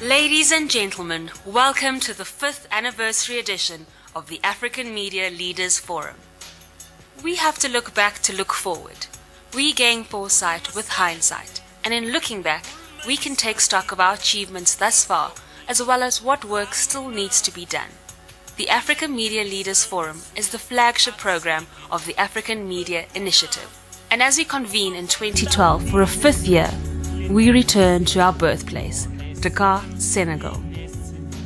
Ladies and gentlemen, welcome to the 5th anniversary edition of the African Media Leaders Forum. We have to look back to look forward. We gain foresight with hindsight, and in looking back, we can take stock of our achievements thus far, as well as what work still needs to be done. The African Media Leaders Forum is the flagship program of the African Media Initiative. And as we convene in 2012 for a 5th year, we return to our birthplace, Dakar, Senegal.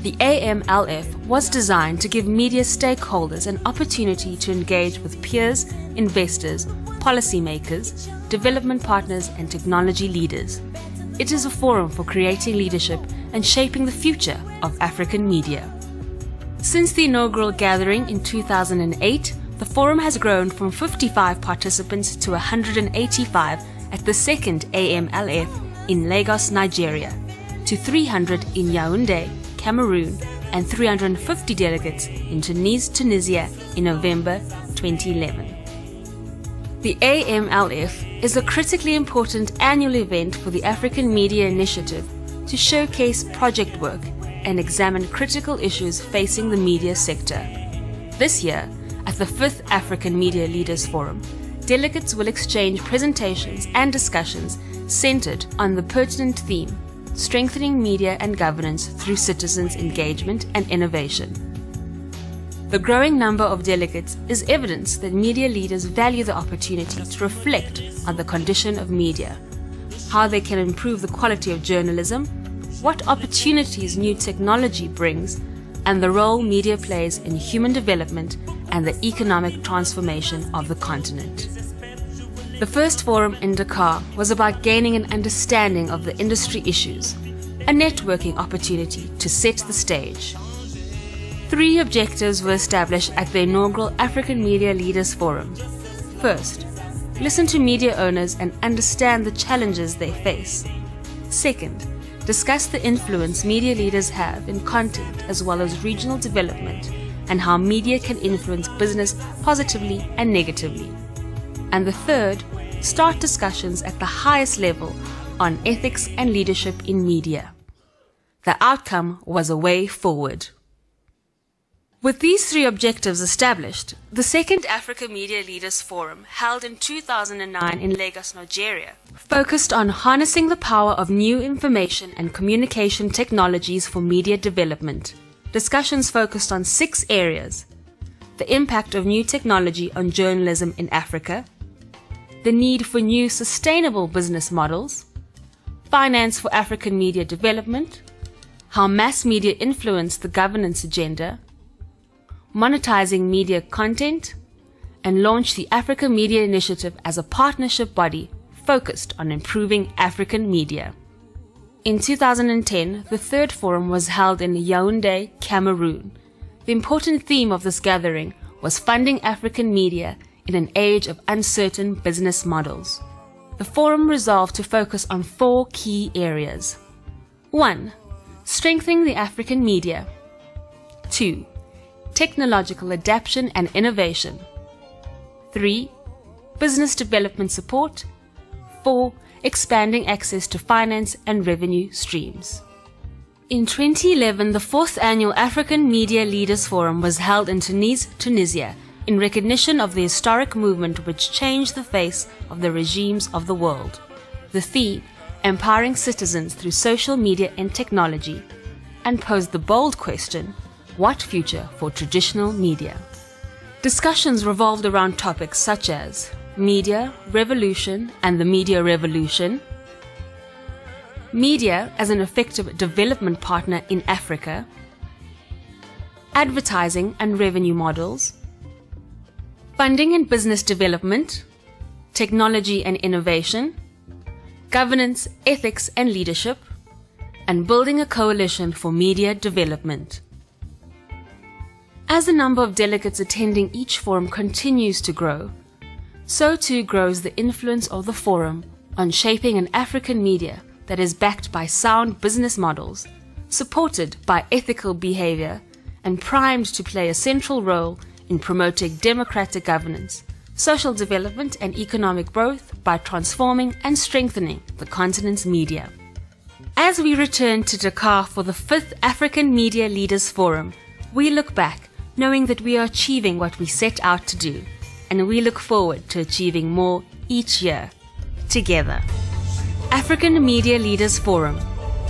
The AMLF was designed to give media stakeholders an opportunity to engage with peers, investors, policymakers, development partners, and technology leaders. It is a forum for creating leadership and shaping the future of African media. Since the inaugural gathering in 2008, the forum has grown from 55 participants to 185 at the second AMLF in Lagos, Nigeria, to 300 in Yaoundé, Cameroon, and 350 delegates in Tunis, Tunisia in November 2011. The AMLF is a critically important annual event for the African Media Initiative to showcase project work and examine critical issues facing the media sector. This year, at the 5th African Media Leaders Forum, delegates will exchange presentations and discussions centered on the pertinent theme, strengthening media and governance through citizens' engagement and innovation. The growing number of delegates is evidence that media leaders value the opportunity to reflect on the condition of media, how they can improve the quality of journalism, what opportunities new technology brings, and the role media plays in human development and the economic transformation of the continent. The first forum in Dakar was about gaining an understanding of the industry issues, a networking opportunity to set the stage. 3 objectives were established at the inaugural African Media Leaders Forum. First, listen to media owners and understand the challenges they face. Second, discuss the influence media leaders have in content as well as regional development and how media can influence business positively and negatively. And the third, start discussions at the highest level on ethics and leadership in media. The outcome was a way forward. With these 3 objectives established, the second Africa Media Leaders Forum, held in 2009 in Lagos, Nigeria, focused on harnessing the power of new information and communication technologies for media development. Discussions focused on 6 areas: the impact of new technology on journalism in Africa, the need for new sustainable business models, finance for African media development, how mass media influence the governance agenda, monetizing media content, and launch the Africa Media Initiative as a partnership body focused on improving African media. In 2010, the 3rd forum was held in Yaoundé, Cameroon. The important theme of this gathering was funding African media in an age of uncertain business models. The forum resolved to focus on 4 key areas. 1. Strengthening the African media. 2. Technological adaptation and innovation. 3. Business development support. 4. Expanding access to finance and revenue streams. In 2011, the 4th annual African Media Leaders Forum was held in Tunis, Tunisia, in recognition of the historic movement which changed the face of the regimes of the world. The theme, empowering citizens through social media and technology, and posed the bold question, what future for traditional media? Discussions revolved around topics such as media, revolution, and the media revolution, media as an effective development partner in Africa, advertising and revenue models, funding and business development, technology and innovation, governance, ethics and leadership, and building a coalition for media development. As the number of delegates attending each forum continues to grow, so too grows the influence of the forum on shaping an African media that is backed by sound business models, supported by ethical behavior, and primed to play a central role in promoting democratic governance, social development and economic growth by transforming and strengthening the continent's media. As we return to Dakar for the 5th African Media Leaders Forum, we look back knowing that we are achieving what we set out to do, and we look forward to achieving more each year, together. African Media Leaders Forum,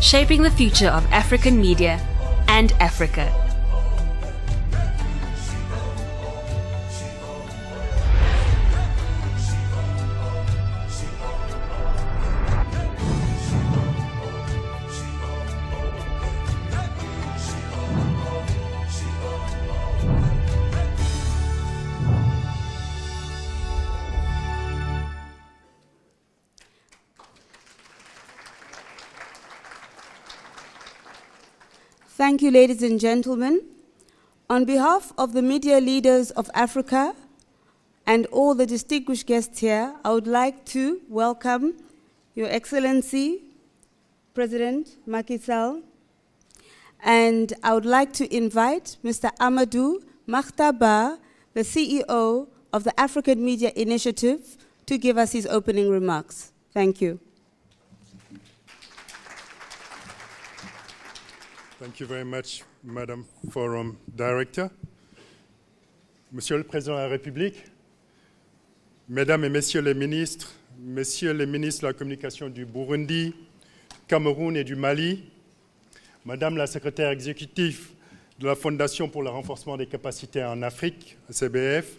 shaping the future of African media and Africa. Thank you, ladies and gentlemen. On behalf of the media leaders of Africa and all the distinguished guests here, I would like to welcome Your Excellency, President Macky Sall, and I would like to invite Mr. Amadou Makhtar Ba, the CEO of the African Media Initiative, to give us his opening remarks. Thank you. Thank you very much, Madam Forum Director. Monsieur le Président de la République, Mesdames et Messieurs les ministres de la Communication du Burundi, Cameroun et du Mali, Madame la Secrétaire exécutive de la Fondation pour le renforcement des capacités en Afrique, CBF,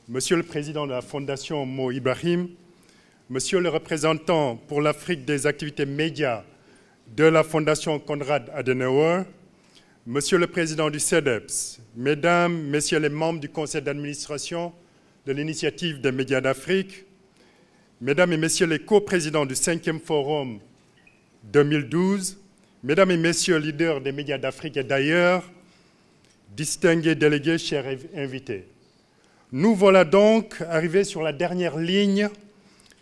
Monsieur le Président de la Fondation Mo Ibrahim, Monsieur le représentant pour l'Afrique des activités médias de la Fondation Konrad Adenauer, Monsieur le Président du CEDEPS, Mesdames, Messieurs les membres du Conseil d'administration de l'Initiative des médias d'Afrique, Mesdames et Messieurs les co-présidents du 5e Forum 2012, Mesdames et Messieurs leaders des médias d'Afrique et d'ailleurs, distingués délégués, chers invités. Nous voilà donc arrivés sur la dernière ligne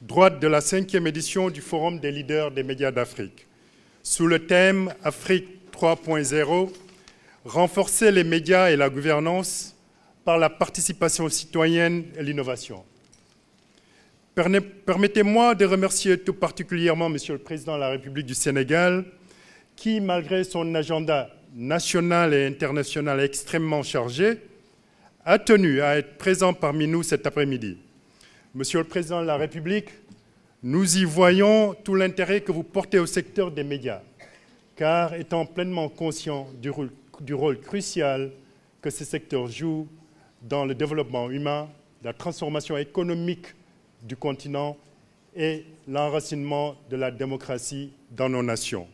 droite de la 5e édition du Forum des leaders des médias d'Afrique. Sous le thème Afrique 3.0, renforcer les médias et la gouvernance par la participation citoyenne et l'innovation. Permettez-moi de remercier tout particulièrement Monsieur le Président de la République du Sénégal, qui, malgré son agenda national et international extrêmement chargé, a tenu à être présent parmi nous cet après-midi. Monsieur le Président de la République, nous y voyons tout l'intérêt que vous portez au secteur des médias, car étant pleinement conscient du rôle crucial que ce secteur joue dans le développement humain, la transformation économique du continent et l'enracinement de la démocratie dans nos nations.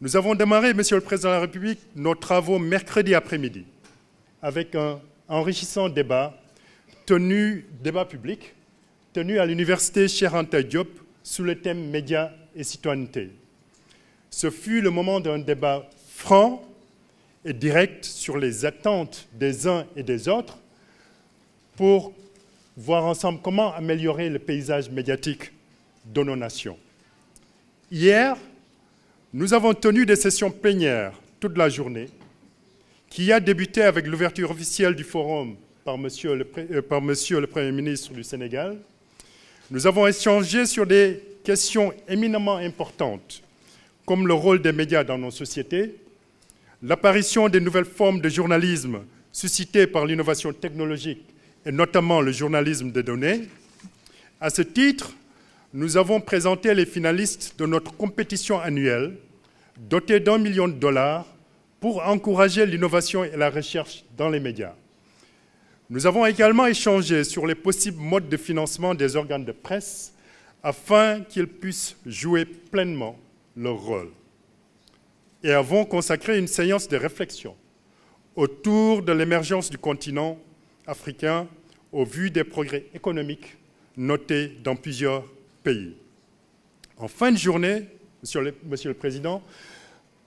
Nous avons démarré, Monsieur le Président de la République, nos travaux mercredi après-midi avec un enrichissant débat public, tenu à l'université Cheikh Anta Diop sous le thème médias et citoyenneté. Ce fut le moment d'un débat franc et direct sur les attentes des uns et des autres pour voir ensemble comment améliorer le paysage médiatique de nos nations. Hier, nous avons tenu des sessions plénières toute la journée qui a débuté avec l'ouverture officielle du forum par Monsieur le Premier ministre du Sénégal. Nous avons échangé sur des questions éminemment importantes, comme le rôle des médias dans nos sociétés, l'apparition des nouvelles formes de journalisme suscitées par l'innovation technologique et notamment le journalisme des données. À ce titre, nous avons présenté les finalistes de notre compétition annuelle, dotée d'1 million de dollars, pour encourager l'innovation et la recherche dans les médias. Nous avons également échangé sur les possibles modes de financement des organes de presse afin qu'ils puissent jouer pleinement leur rôle. Et avons consacré une séance de réflexion autour de l'émergence du continent africain au vu des progrès économiques notés dans plusieurs pays. En fin de journée, Monsieur le Président,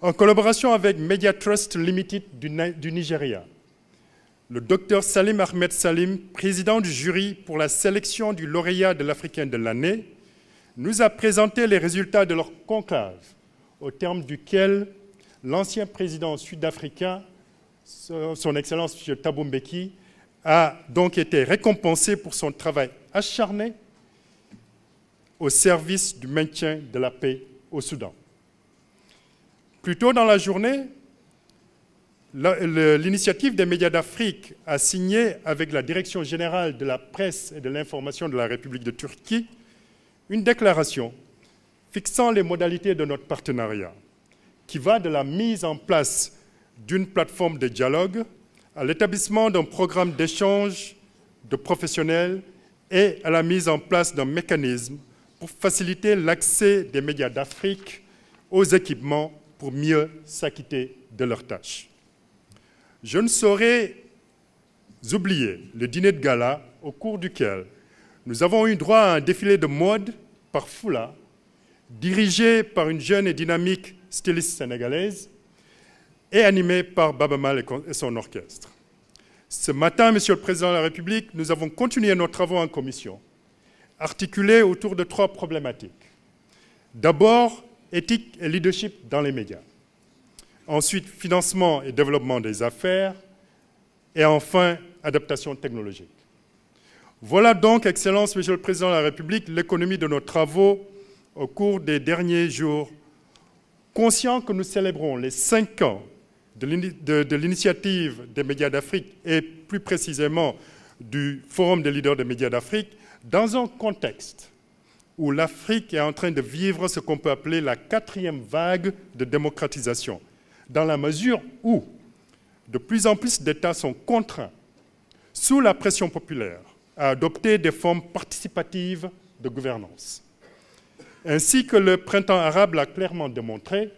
en collaboration avec Media Trust Limited du Nigeria, le Dr Salim Ahmed Salim, président du jury pour la sélection du lauréat de l'Africain de l'année, nous a présenté les résultats de leur conclave, au terme duquel l'ancien président sud-africain, son Excellence M. Thabo Mbeki, a donc été récompensé pour son travail acharné au service du maintien de la paix au Soudan. Plus tôt dans la journée, l'initiative des médias d'Afrique a signé avec la Direction générale de la presse et de l'information de la République de Turquie une déclaration fixant les modalités de notre partenariat, qui va de la mise en place d'une plateforme de dialogue à l'établissement d'un programme d'échange de professionnels et à la mise en place d'un mécanisme pour faciliter l'accès des médias d'Afrique aux équipements pour mieux s'acquitter de leurs tâches. Je ne saurais oublier le dîner de gala au cours duquel nous avons eu droit à un défilé de mode par Foula, dirigé par une jeune et dynamique styliste sénégalaise et animé par Baba Mal et son orchestre. Ce matin, Monsieur le Président de la République, nous avons continué nos travaux en commission, articulés autour de 3 problématiques. D'abord, éthique et leadership dans les médias. Ensuite, financement et développement des affaires. Et enfin, adaptation technologique. Voilà donc, Excellence, Monsieur le Président de la République, l'économie de nos travaux au cours des derniers jours. Conscient que nous célébrons les 5 ans de l'initiative des médias d'Afrique et plus précisément du Forum des leaders des médias d'Afrique, dans un contexte où l'Afrique est en train de vivre ce qu'on peut appeler la 4e vague de démocratisation, dans la mesure où de plus en plus d'États sont contraints, sous la pression populaire, à adopter des formes participatives de gouvernance. Ainsi que le printemps arabe l'a clairement démontré,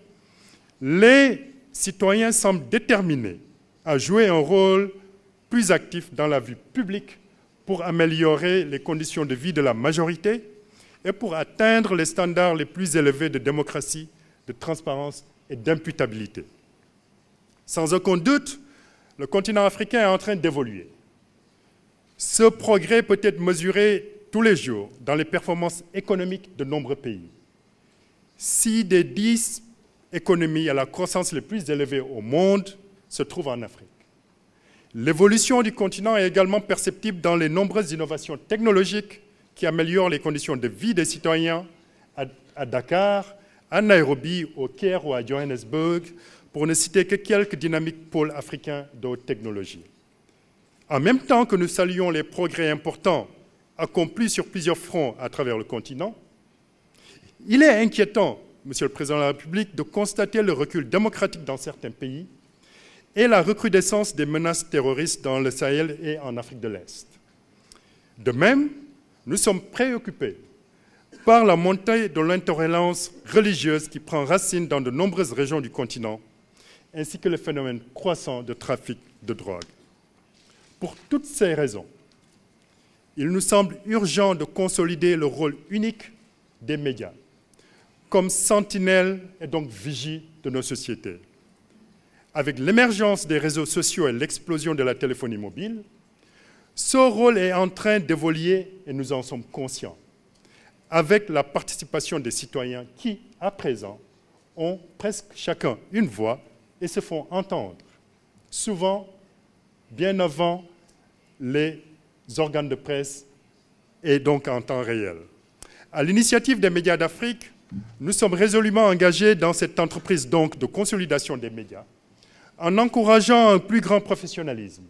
les citoyens semblent déterminés à jouer un rôle plus actif dans la vie publique pour améliorer les conditions de vie de la majorité et pour atteindre les standards les plus élevés de démocratie, de transparence et d'imputabilité. Sans aucun doute, le continent africain est en train d'évoluer. Ce progrès peut être mesuré tous les jours dans les performances économiques de nombreux pays. 6 des 10 économies à la croissance les plus élevées au monde se trouvent en Afrique. L'évolution du continent est également perceptible dans les nombreuses innovations technologiques qui améliorent les conditions de vie des citoyens à Dakar, à Nairobi, au Caire ou à Johannesburg, pour ne citer que quelques dynamiques pôles africains de haute technologie. En même temps que nous saluons les progrès importants accomplis sur plusieurs fronts à travers le continent, il est inquiétant, Monsieur le Président de la République, de constater le recul démocratique dans certains pays et la recrudescence des menaces terroristes dans le Sahel et en Afrique de l'Est. De même, nous sommes préoccupés par la montée de l'intolérance religieuse qui prend racine dans de nombreuses régions du continent, ainsi que le phénomène croissant de trafic de drogue. Pour toutes ces raisons, il nous semble urgent de consolider le rôle unique des médias comme sentinelle et donc vigie de nos sociétés. Avec l'émergence des réseaux sociaux et l'explosion de la téléphonie mobile, ce rôle est en train d'évoluer et nous en sommes conscients, avec la participation des citoyens qui, à présent, ont presque chacun une voix et se font entendre, souvent bien avant les organes de presse et donc en temps réel. À l'initiative des médias d'Afrique, nous sommes résolument engagés dans cette entreprise donc de consolidation des médias, en encourageant un plus grand professionnalisme,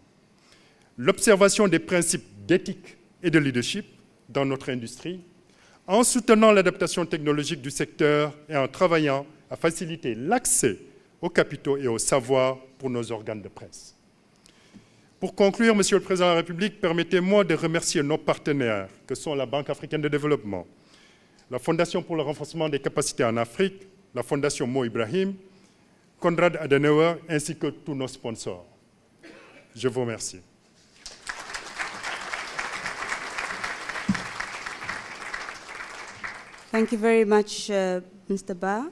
l'observation des principes d'éthique et de leadership dans notre industrie, en soutenant l'adaptation technologique du secteur et en travaillant à faciliter l'accès aux capitaux et aux savoirs pour nos organes de presse. Pour conclure, Monsieur le Président de la République, permettez-moi de remercier nos partenaires, que sont la Banque africaine de développement, la Fondation pour le renforcement des capacités en Afrique, la Fondation Mo Ibrahim, Konrad Adenauer, ainsi que tous nos sponsors. Je vous remercie. Thank you very much, Mr. Ba.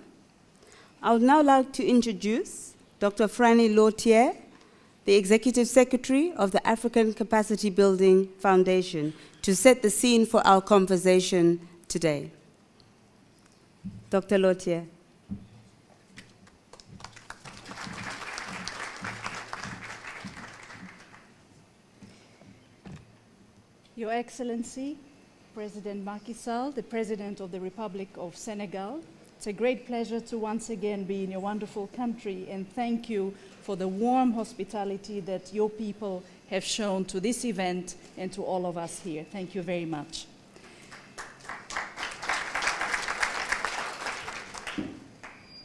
I would now like to introduce Dr. Franny Lothier, the Executive Secretary of the African Capacity Building Foundation, to set the scene for our conversation today. Dr. Lothier. Your Excellency, President Macky Sall, the President of the Republic of Senegal, It's a great pleasure to once again be in your wonderful country, and thank you for the warm hospitality that your people have shown to this event and to all of us here. Thank you very much.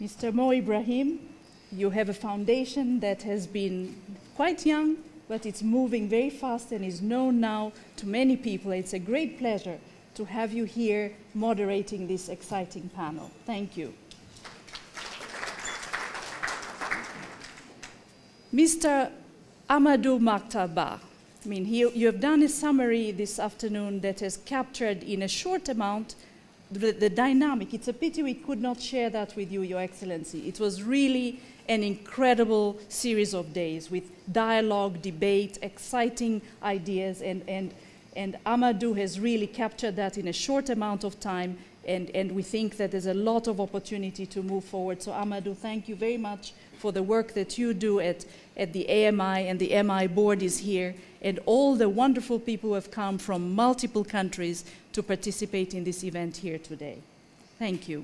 Mr. Mo Ibrahim, you have a foundation that has been quite young, but it's moving very fast and is known now to many people. It's a great pleasure to have you here moderating this exciting panel. Thank you. Mr. Amadou Makhtar Ba, you have done a summary this afternoon that has captured in a short amount the dynamic. It's a pity we could not share that with you, Your Excellency. It was really an incredible series of days with dialogue, debate, exciting ideas, and Amadou has really captured that in a short amount of time, and we think that there's a lot of opportunity to move forward. So Amadou, thank you very much for the work that you do at the AMI, and the MI board is here, and all the wonderful people who have come from multiple countries to participate in this event here today. Thank you.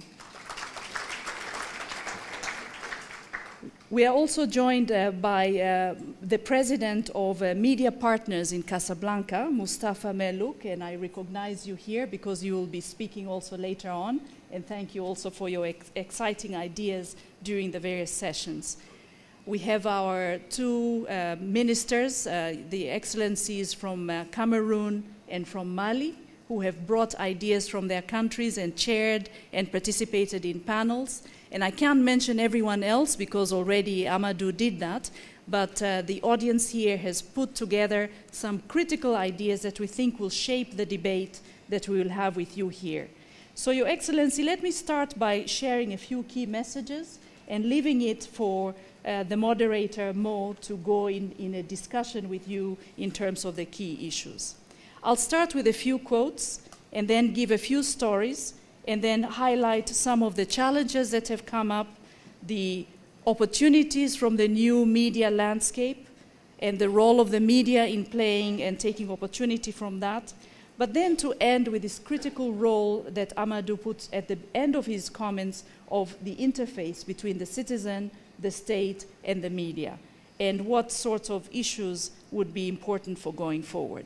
We are also joined by the president of Media Partners in Casablanca, Mustafa Merlouk, and I recognize you here because you will be speaking also later on, and thank you also for your exciting ideas during the various sessions. We have our two ministers, the excellencies from Cameroon and from Mali, who have brought ideas from their countries and chaired and participated in panels. And I can't mention everyone else because already Amadou did that, but the audience here has put together some critical ideas that we think will shape the debate that we will have with you here. So, Your Excellency, let me start by sharing a few key messages and leaving it for the moderator, Mo, to go in a discussion with you in terms of the key issues. I'll start with a few quotes and then give a few stories and then highlight some of the challenges that have come up, the opportunities from the new media landscape and the role of the media in playing and taking opportunity from that, but then to end with this critical role that Amadou puts at the end of his comments of the interface between the citizen, the state, and the media, and what sorts of issues would be important for going forward.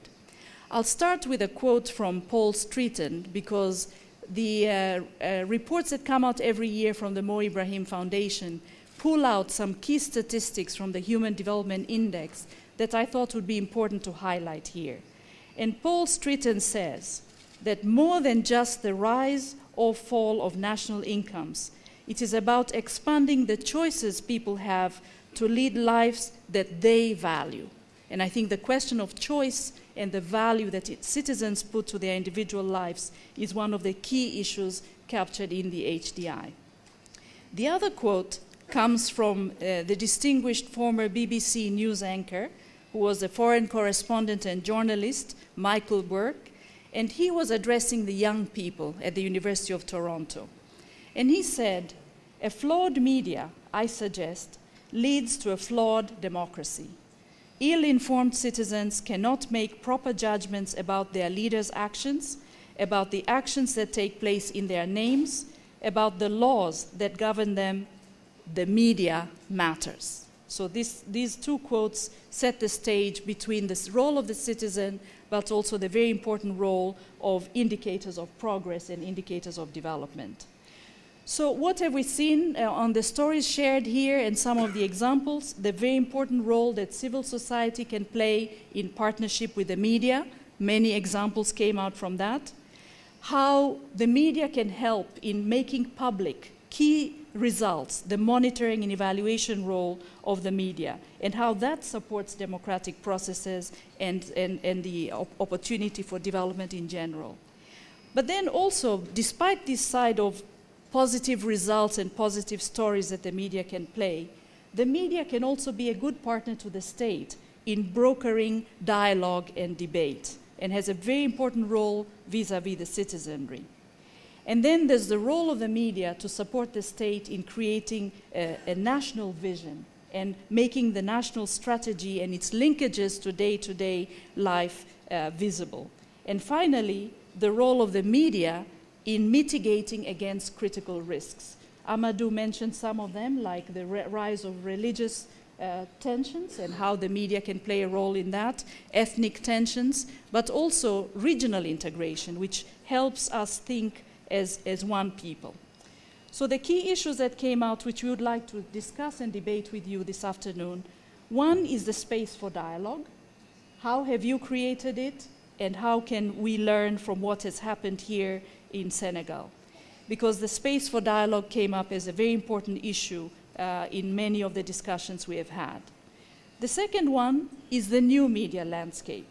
I'll start with a quote from Paul Streeton, because the reports that come out every year from the Mo Ibrahim Foundation pull out some key statistics from the Human Development Index that I thought would be important to highlight here. And Paul Streeton says that more than just the rise or fall of national incomes, it is about expanding the choices people have to lead lives that they value. And I think the question of choice and the value that citizens put to their individual lives is one of the key issues captured in the HDI. The other quote comes from the distinguished former BBC news anchor, who was a foreign correspondent and journalist, Michael Burke, and he was addressing the young people at the University of Toronto. And he said, "A flawed media, I suggest, leads to a flawed democracy. Ill-informed citizens cannot make proper judgments about their leaders' actions, about the actions that take place in their names, about the laws that govern them. The media matters." So these two quotes set the stage between the role of the citizen, but also the very important role of indicators of progress and indicators of development. So what have we seen on the stories shared here and some of the examples? The very important role that civil society can play in partnership with the media. Many examples came out from that. How the media can help in making public key results, the monitoring and evaluation role of the media, and how that supports democratic processes and the opportunity for development in general. But then also, despite this side of positive results and positive stories that the media can play, the media can also be a good partner to the state in brokering dialogue and debate, and has a very important role vis-à-vis the citizenry. And then there's the role of the media to support the state in creating a national vision and making the national strategy and its linkages to day-to-day life visible. And finally, the role of the media in mitigating against critical risks. Amadou mentioned some of them, like the rise of religious tensions and how the media can play a role in that, ethnic tensions, but also regional integration, which helps us think as one people. So the key issues that came out, which we would like to discuss and debate with you this afternoon, one is the space for dialogue. How have you created it, and how can we learn from what has happened here in Senegal? Because the space for dialogue came up as a very important issue in many of the discussions we have had. The second one is the new media landscape.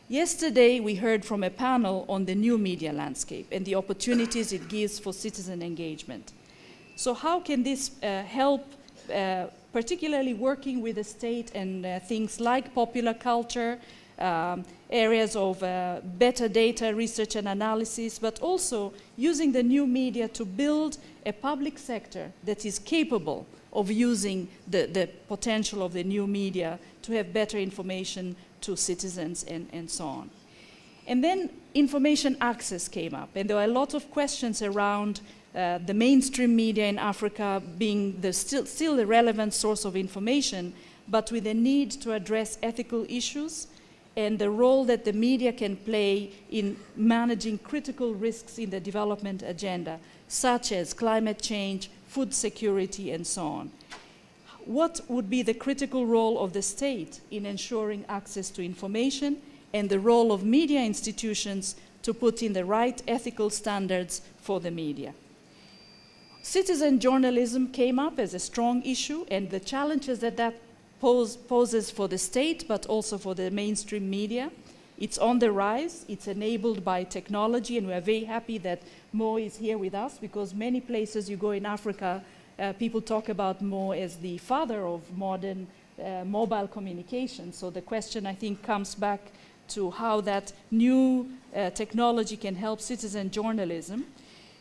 Yesterday, we heard from a panel on the new media landscape and the opportunities it gives for citizen engagement. So how can this help, particularly working with the state and things like popular culture, areas of better data research and analysis, but also using the new media to build a public sector that is capable of using the potential of the new media to have better information to citizens and so on. And then information access came up, and there were a lot of questions around the mainstream media in Africa being still a relevant source of information, but with a need to address ethical issues and the role that the media can play in managing critical risks in the development agenda, such as climate change, food security, and so on. What would be the critical role of the state in ensuring access to information, and the role of media institutions to put in the right ethical standards for the media? Citizen journalism came up as a strong issue, and the challenges that poses for the state, but also for the mainstream media. It's on the rise, it's enabled by technology, and we are very happy that Mo is here with us, because many places you go in Africa, people talk about Mo as the father of modern mobile communication. So the question, I think, comes back to how that new technology can help citizen journalism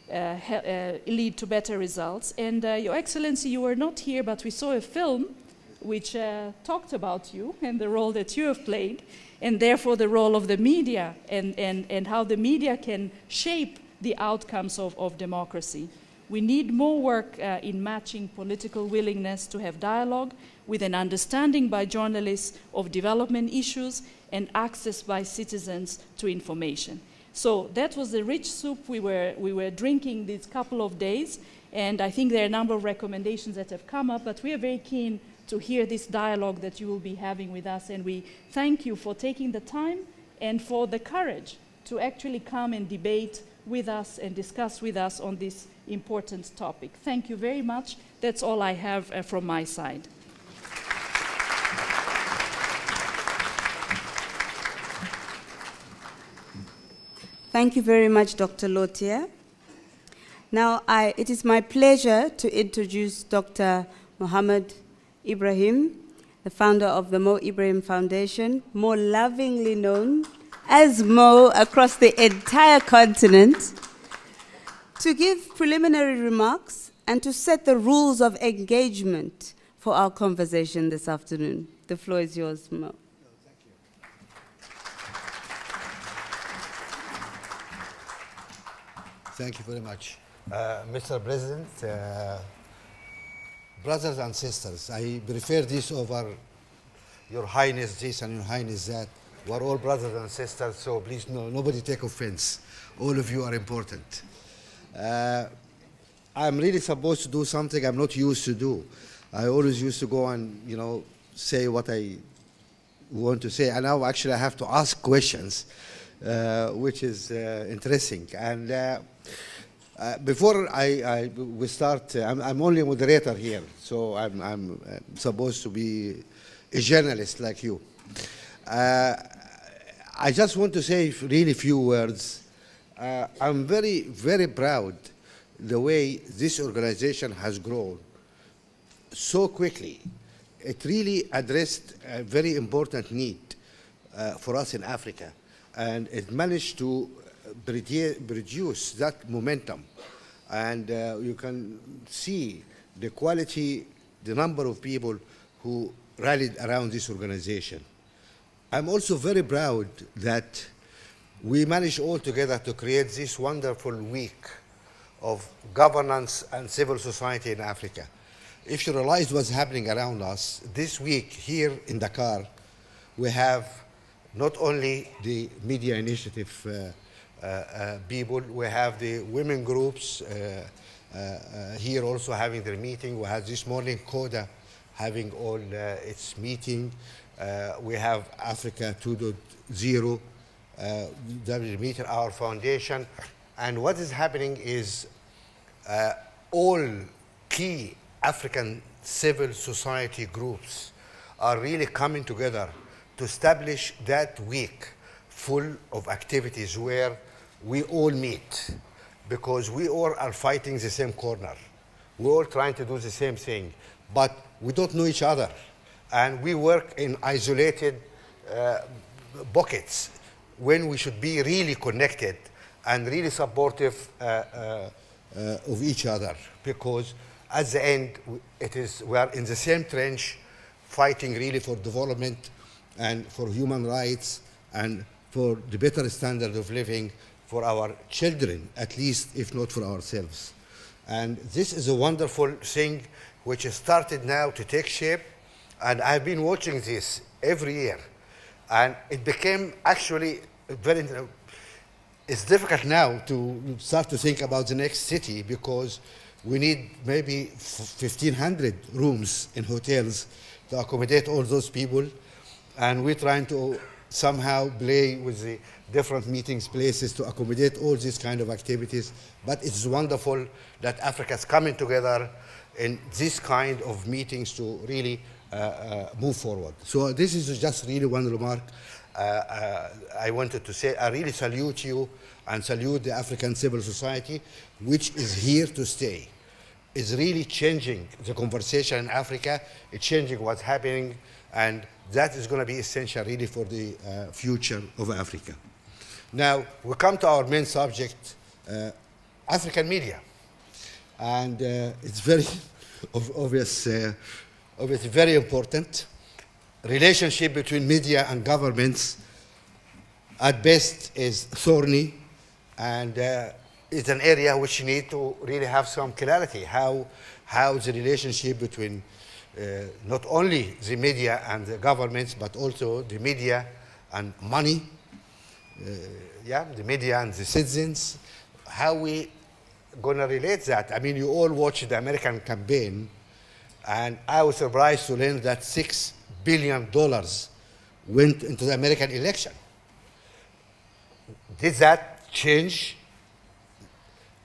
lead to better results. And Your Excellency, you were not here, but we saw a film which talked about you and the role that you have played, and therefore the role of the media and how the media can shape the outcomes of democracy. We need more work in matching political willingness to have dialogue with an understanding by journalists of development issues and access by citizens to information. So that was the rich soup we were drinking these couple of days, and I think there are a number of recommendations that have come up, but we are very keen to hear this dialogue that you will be having with us, and we thank you for taking the time and for the courage to actually come and debate with us and discuss with us on this important topic. Thank you very much. That's all I have from my side. Thank you very much, Dr. Lotia. Now, it is my pleasure to introduce Dr. Mohammed Ibrahim, the founder of the Mo Ibrahim Foundation, more lovingly known as Mo across the entire continent, to give preliminary remarks and to set the rules of engagement for our conversation this afternoon. The floor is yours, Mo. Thank you very much. Mr. President, brothers and sisters, I prefer this over Your Highness this and Your Highness that. We're all brothers and sisters, so please nobody take offense. All of you are important. I'm really supposed to do something I'm not used to do. I always used to go and, say what I want to say, and now actually I have to ask questions, which is interesting. And before we start, I'm only a moderator here, so I'm supposed to be a journalist like you. I just want to say really few words. I'm very, very proud the way this organization has grown so quickly. It really addressed a very important need for us in Africa, and it managed to produce that momentum. And you can see the quality, the number of people who rallied around this organization. I'm also very proud that we managed all together to create this wonderful week of governance and civil society in Africa. If you realize what's happening around us, this week here in Dakar, we have not only the media initiative people, we have the women groups here also having their meeting. We had this morning CODA having all its meeting. We have Africa 2.0, W Meter, our foundation. And what is happening is all key African civil society groups are really coming together to establish that week full of activities where we all meet, because we all are fighting the same corner. We're all trying to do the same thing, but we don't know each other. And we work in isolated buckets when we should be really connected and really supportive of each other, because at the end, we are in the same trench, fighting really for development and for human rights and for the better standard of living for our children, at least, if not for ourselves. And this is a wonderful thing which has started now to take shape, and I've been watching this every year. And it became actually very, it's difficult now to start to think about the next city, because we need maybe 1,500 rooms in hotels to accommodate all those people. And we're trying to somehow play with the different meetings places to accommodate all these kind of activities. But it's wonderful that Africa is coming together in this kind of meetings to really move forward. So this is just really one remark I wanted to say. I really salute you and salute the African civil society, which is here to stay. It's really changing the conversation in Africa. It's changing what's happening, and that is going to be essential really for the future of Africa. Now, we come to our main subject, African media. And it's very obviously very important. Relationship between media and governments at best is thorny, and it's an area which you need to really have some clarity, how the relationship between not only the media and the governments, but also the media and money, the media and the citizens, how we going to relate that. I mean, you all watched the American campaign, and I was surprised to learn that $6 billion went into the American election. Did that change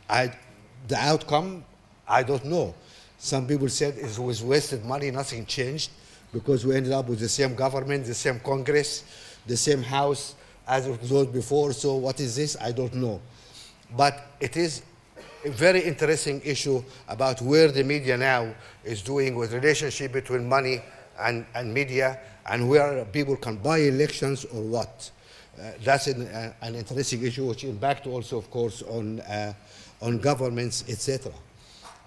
the outcome? I don't know. Some people said it was wasted money, nothing changed, because we ended up with the same government, the same Congress, the same House as it was before. So what is this? I don't know. But it is a very interesting issue about where the media now is doing with relationship between money and media, and where people can buy elections or what. That's an interesting issue, which impacts also, of course, on governments, etc.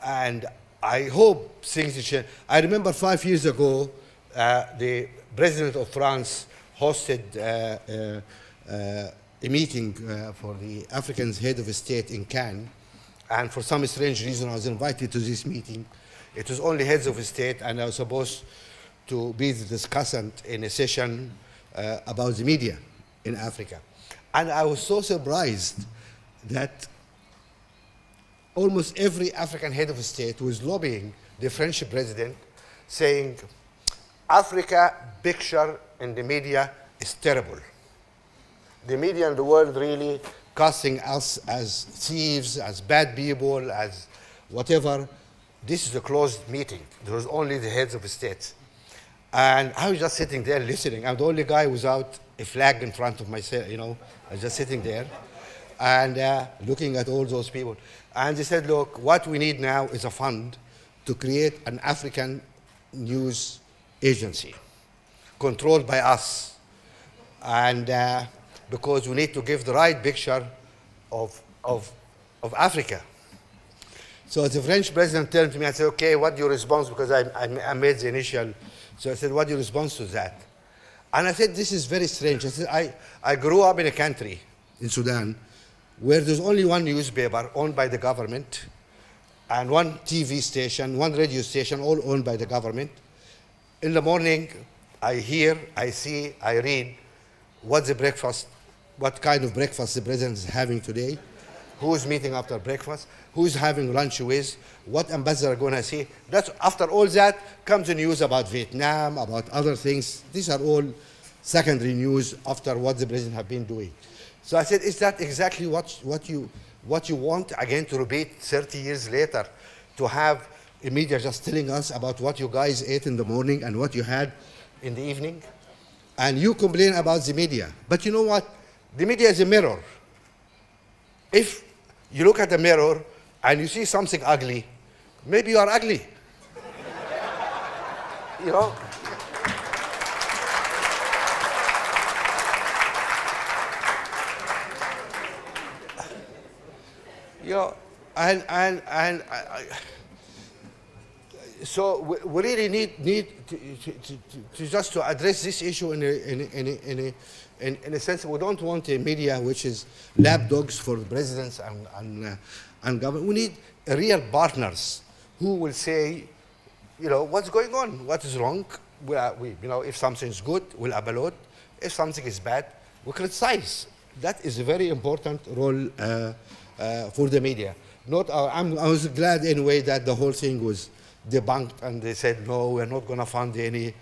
And I hope things change. I remember 5 years ago, the president of France hosted a meeting for the African head of state in Cannes. And for some strange reason, I was invited to this meeting. It was only heads of state, and I was supposed to be the discussant in a session about the media in Africa. And I was so surprised that almost every African head of state was lobbying the French president, saying, Africa picture in the media is terrible. The media in the world really casting us as thieves, as bad people, as whatever. This is a closed meeting. There was only the heads of state. And I was just sitting there listening. I'm the only guy without a flag in front of myself, you know. I was just sitting there and looking at all those people. And they said, look, what we need now is a fund to create an African news agency controlled by us. And because we need to give the right picture of Africa. So the French president turned to me and said, okay, what's your response? Because I made the initial. So I said, what's your response to that? And I said, this is very strange. I said, I grew up in a country, in Sudan, where there's only one newspaper owned by the government and one TV station, one radio station, all owned by the government. In the morning, I hear, I see, I read what's the breakfast, what kind of breakfast the president is having today, who's meeting after breakfast, who's having lunch with, what ambassador are going to see. That's, after all that comes the news about Vietnam, about other things. These are all secondary news after what the president have been doing. So I said, is that exactly what you want, again, to repeat 30 years later, to have the media just telling us about what you guys ate in the morning and what you had in the evening? And you complain about the media. But you know what? The media is a mirror. If you look at the mirror and you see something ugly, maybe you are ugly. You know? You know, so we really need to just to address this issue in a sense. We don't want a media which is lapdogs for presidents and government. We need real partners who will say, you know, what's going on, what is wrong. You know, if something is good, we'll applaud. If something is bad, we criticize. That is a very important role for the media. I was glad anyway that the whole thing was debunked and they said, no, we're not going to fund any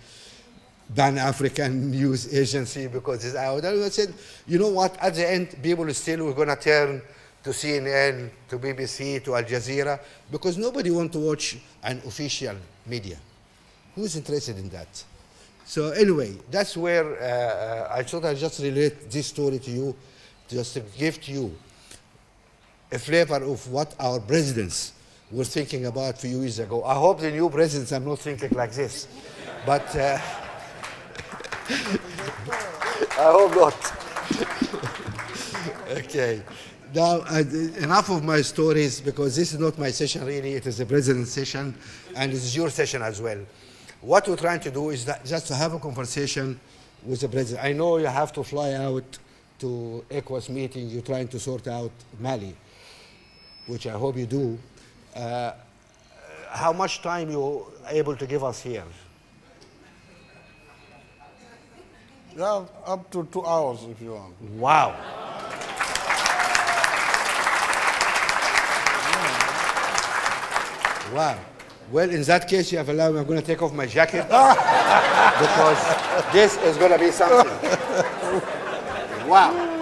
Pan-African news agency because it's out. And I said, you know what, at the end, people still were going to turn to CNN, to BBC, to Al Jazeera, because nobody wants to watch an official media. Who's interested in that? So anyway, that's where I thought I'd just relate this story to you, just to give to you a flavor of what our presidents were thinking about a few years ago. I hope the new presidents are not thinking like this, but I hope not. Okay. Now, enough of my stories, because this is not my session really, it is the president's session, and it is your session as well. What we're trying to do is just to have a conversation with the president. I know you have to fly out to ECOWAS meeting, you're trying to sort out Mali, which I hope you do. How much time you're able to give us here? Yeah, up to 2 hours if you want. Wow. Wow. Well, in that case, you have allowed me, I'm going to take off my jacket because this is going to be something. Wow.